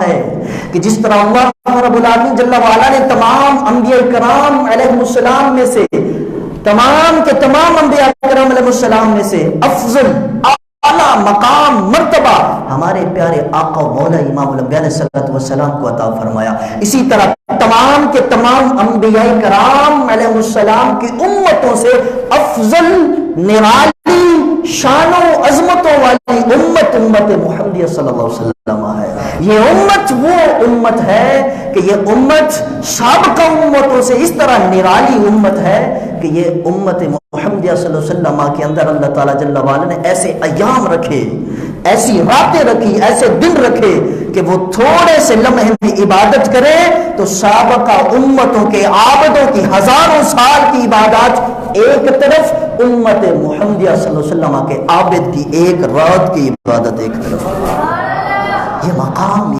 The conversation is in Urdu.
ہے کہ جس طرح اللہ رب العالمین جل وعلا نے تمام انبیاء کرام علیہ السلام میں سے تمام کے تمام انبیاء کرام علیہ السلام میں سے افضل اعلیٰ مقام مرتبہ ہمارے پیارے آقا و مولا امام الانبیاء علیہ السلام کو عطا فرمایا، اسی طرح تمام کے تمام انبیاء کرام علیہ السلام کی امتوں سے افضل نرالی شان و عظمتوں والی امت محمدیہ صلی اللہ علیہ وسلم ہے۔ یہ امت وہ امت ہے کہ یہ امت سابقہ امتوں سے اس طرح نرالی امت ہے کہ یہ امت محمدیہ صلی اللہ علیہ وسلم کے اندر اللہ تعالیٰ جل وعلا نے ایسے ایام رکھے، ایسی راتیں رکھی، ایسے دن رکھے کہ وہ تھوڑے سے لمحے بھی عبادت کرے تو سابقہ امتوں کے عابدوں کی ہزاروں سال کی عبادات ایک طرف، امت محمدیہ صلی اللہ علیہ وسلم کے عابد کی ایک رات کی عبادت ایک طرف۔ یہ مقام